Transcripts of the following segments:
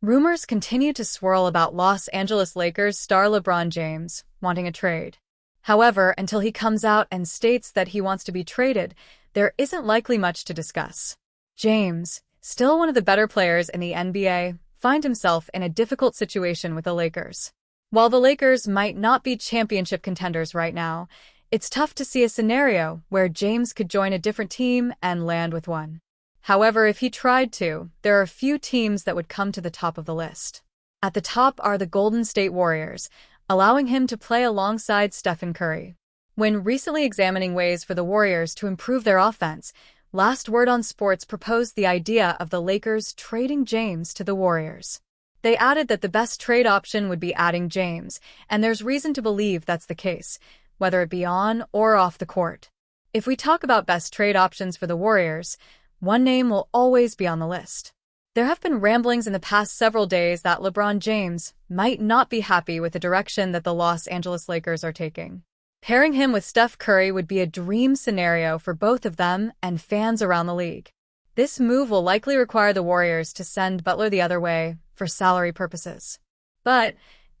Rumors continue to swirl about Los Angeles Lakers star LeBron James wanting a trade. However, until he comes out and states that he wants to be traded, there isn't likely much to discuss. James, still one of the better players in the NBA, finds himself in a difficult situation with the Lakers. While the Lakers might not be championship contenders right now, it's tough to see a scenario where James could join a different team and land with one. However, if he tried to, there are a few teams that would come to the top of the list. At the top are the Golden State Warriors, allowing him to play alongside Stephen Curry. When recently examining ways for the Warriors to improve their offense, Last Word on Sports proposed the idea of the Lakers trading James to the Warriors. They added that the best trade option would be adding James, and there's reason to believe that's the case, whether it be on or off the court. If we talk about best trade options for the Warriors, one name will always be on the list. There have been ramblings in the past several days that LeBron James might not be happy with the direction that the Los Angeles Lakers are taking. Pairing him with Steph Curry would be a dream scenario for both of them and fans around the league. This move will likely require the Warriors to send Butler the other way for salary purposes. But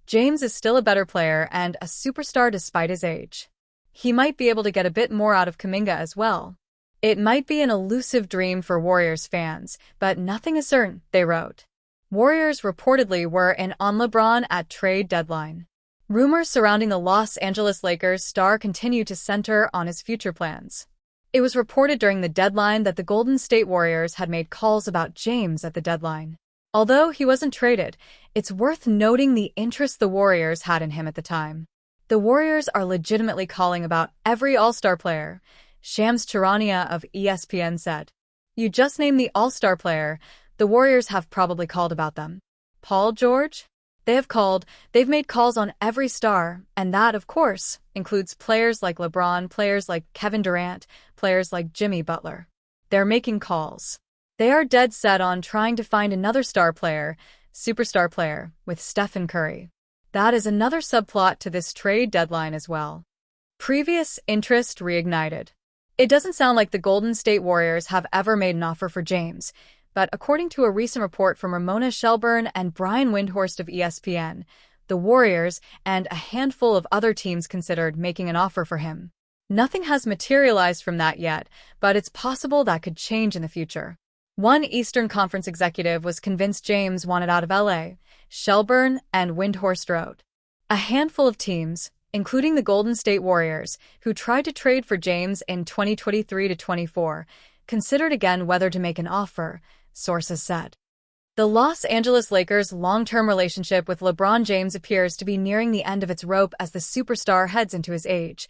James is still a better player and a superstar despite his age. He might be able to get a bit more out of Kuminga as well. It might be an elusive dream for Warriors fans, but nothing is certain, they wrote. Warriors reportedly were in on LeBron at trade deadline. Rumors surrounding the Los Angeles Lakers star continue to center on his future plans. It was reported during the deadline that the Golden State Warriors had made calls about James at the deadline. Although he wasn't traded, it's worth noting the interest the Warriors had in him at the time. The Warriors are legitimately calling about every All-Star player, Shams Charania of ESPN said. You just named the All-Star player, the Warriors have probably called about them. Paul George? They've made calls on every star, and that, of course, includes players like LeBron, players like Kevin Durant, players like Jimmy Butler. They're making calls. They are dead set on trying to find another star player, superstar player, with Stephen Curry. That is another subplot to this trade deadline as well. Previous interest reignited. It doesn't sound like the Golden State Warriors have ever made an offer for James, but according to a recent report from Ramona Shelburne and Brian Windhorst of ESPN, the Warriors and a handful of other teams considered making an offer for him. Nothing has materialized from that yet, but it's possible that could change in the future. One Eastern Conference executive was convinced James wanted out of LA, Shelburne and Windhorst wrote. A handful of teams, including the Golden State Warriors, who tried to trade for James in 2023-24, considered again whether to make an offer, sources said. The Los Angeles Lakers' long-term relationship with LeBron James appears to be nearing the end of its rope as the superstar heads into his age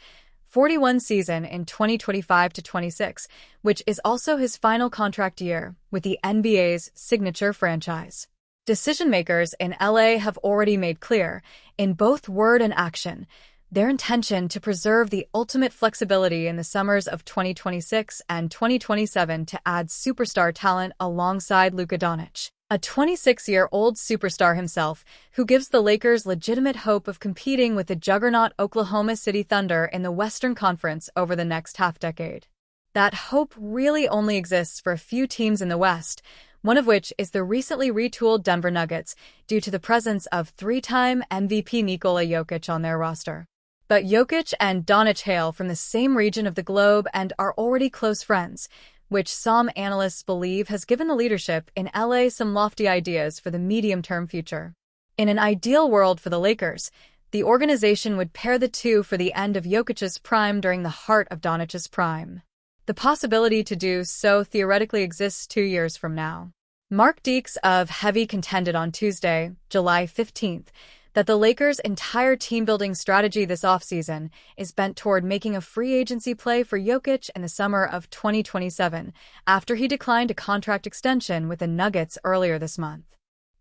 41 season in 2025-26, which is also his final contract year with the NBA's signature franchise. Decision-makers in LA have already made clear, in both word and action, their intention to preserve the ultimate flexibility in the summers of 2026 and 2027 to add superstar talent alongside Luka Doncic, a 26-year-old superstar himself who gives the Lakers legitimate hope of competing with the juggernaut Oklahoma City Thunder in the Western Conference over the next half-decade. That hope really only exists for a few teams in the West, one of which is the recently retooled Denver Nuggets due to the presence of three-time MVP Nikola Jokic on their roster. But Jokic and Doncic hail from the same region of the globe and are already close friends, which some analysts believe has given the leadership in LA some lofty ideas for the medium-term future. In an ideal world for the Lakers, the organization would pair the two for the end of Jokic's prime during the heart of Doncic's prime. The possibility to do so theoretically exists 2 years from now. Mark Deeks of Heavy contended on Tuesday, July 15th, that the Lakers' entire team-building strategy this offseason is bent toward making a free agency play for Jokic in the summer of 2027, after he declined a contract extension with the Nuggets earlier this month.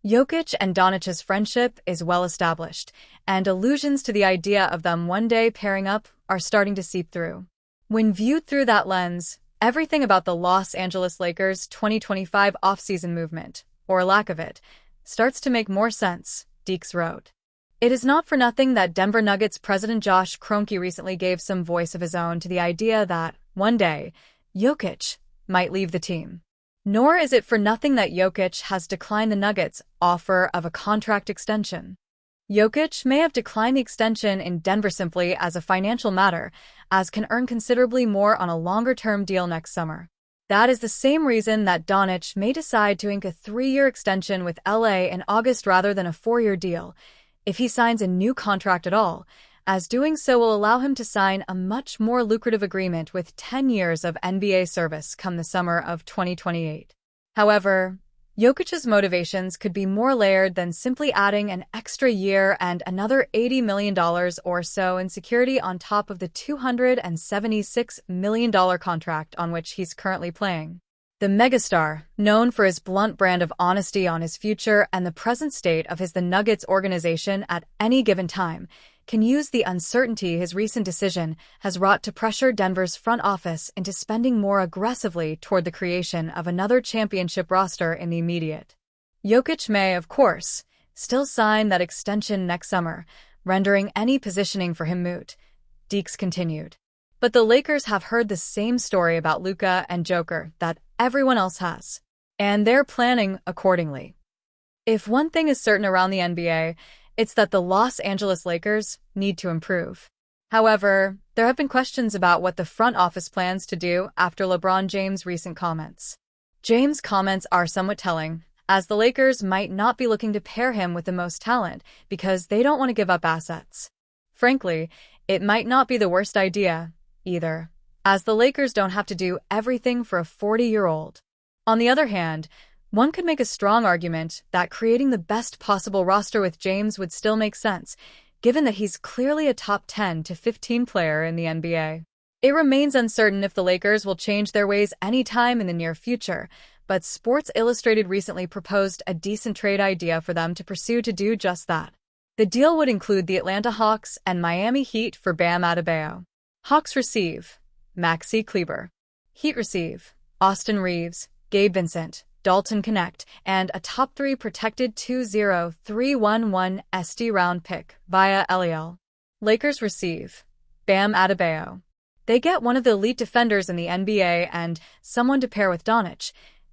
Jokic and Doncic's friendship is well established, and allusions to the idea of them one day pairing up are starting to seep through. When viewed through that lens, everything about the Los Angeles Lakers' 2025 offseason movement, or lack of it, starts to make more sense, Deeks wrote. It is not for nothing that Denver Nuggets president Josh Kroenke recently gave some voice of his own to the idea that, one day, Jokic might leave the team. Nor is it for nothing that Jokic has declined the Nuggets' offer of a contract extension. Jokic may have declined the extension in Denver simply as a financial matter, as can earn considerably more on a longer-term deal next summer. That is the same reason that Doncic may decide to ink a 3-year extension with LA in August rather than a 4-year deal, if he signs a new contract at all, as doing so will allow him to sign a much more lucrative agreement with 10 years of NBA service come the summer of 2028. However, Jokic's motivations could be more layered than simply adding an extra year and another $80 million or so in security on top of the $276 million contract on which he's currently playing. The megastar, known for his blunt brand of honesty on his future and the present state of the Nuggets organization at any given time, can use the uncertainty his recent decision has wrought to pressure Denver's front office into spending more aggressively toward the creation of another championship roster in the immediate. Jokic may, of course, still sign that extension next summer, rendering any positioning for him moot, Deeks continued. But the Lakers have heard the same story about Luka and Joker that everyone else has, and they're planning accordingly. If one thing is certain around the NBA, it's that the Los Angeles Lakers need to improve. However, there have been questions about what the front office plans to do after LeBron James' recent comments. James' comments are somewhat telling, as the Lakers might not be looking to pair him with the most talent because they don't want to give up assets. Frankly, it might not be the worst idea, either, as the Lakers don't have to do everything for a 40-year-old. On the other hand, one could make a strong argument that creating the best possible roster with James would still make sense, given that he's clearly a top 10 to 15 player in the NBA. It remains uncertain if the Lakers will change their ways anytime in the near future, but Sports Illustrated recently proposed a decent trade idea for them to pursue to do just that. The deal would include the Atlanta Hawks and Miami Heat for Bam Adebayo. Hawks receive Maxi Kleber. Heat receive Austin Reeves, Gabe Vincent, Dalton Connect, and a top 3 protected 20311 SD round pick via LEL. Lakers receive Bam Adebayo. They get one of the elite defenders in the NBA and someone to pair with Doncic,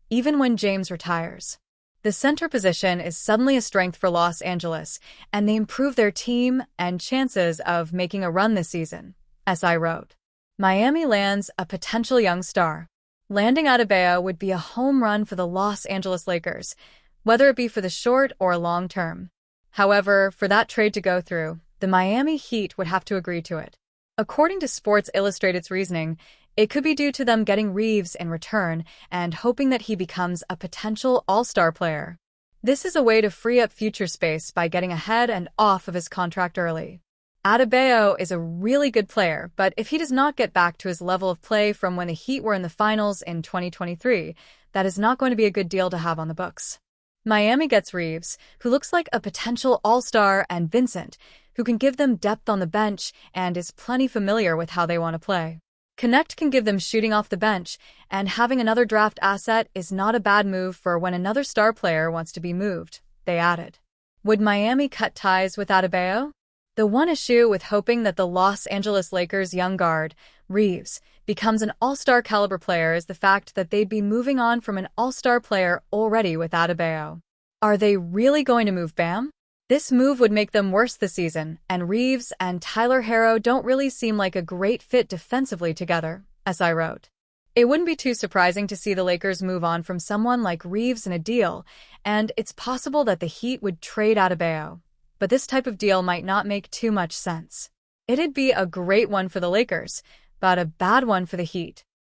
even when James retires. The center position is suddenly a strength for Los Angeles, and they improve their team and chances of making a run this season, SI wrote. Miami lands a potential young star. Landing Adebayo would be a home run for the Los Angeles Lakers, whether it be for the short or long term. However, for that trade to go through, the Miami Heat would have to agree to it. According to Sports Illustrated's reasoning, it could be due to them getting Reeves in return and hoping that he becomes a potential all-star player. This is a way to free up future space by getting ahead and off of his contract early. Adebayo is a really good player, but if he does not get back to his level of play from when the Heat were in the finals in 2023, that is not going to be a good deal to have on the books. Miami gets Reeves, who looks like a potential all-star, and Vincent, who can give them depth on the bench and is plenty familiar with how they want to play. Connect can give them shooting off the bench, and having another draft asset is not a bad move for when another star player wants to be moved, they added. Would Miami cut ties with Adebayo? The one issue with hoping that the Los Angeles Lakers' young guard, Reeves, becomes an all-star caliber player is the fact that they'd be moving on from an all-star player already with Adebayo. Are they really going to move Bam? This move would make them worse this season, and Reeves and Tyler Herro don't really seem like a great fit defensively together, SI wrote. It wouldn't be too surprising to see the Lakers move on from someone like Reeves in a deal, and it's possible that the Heat would trade Adebayo. But this type of deal might not make too much sense. It'd be a great one for the Lakers, but a bad one for the Heat.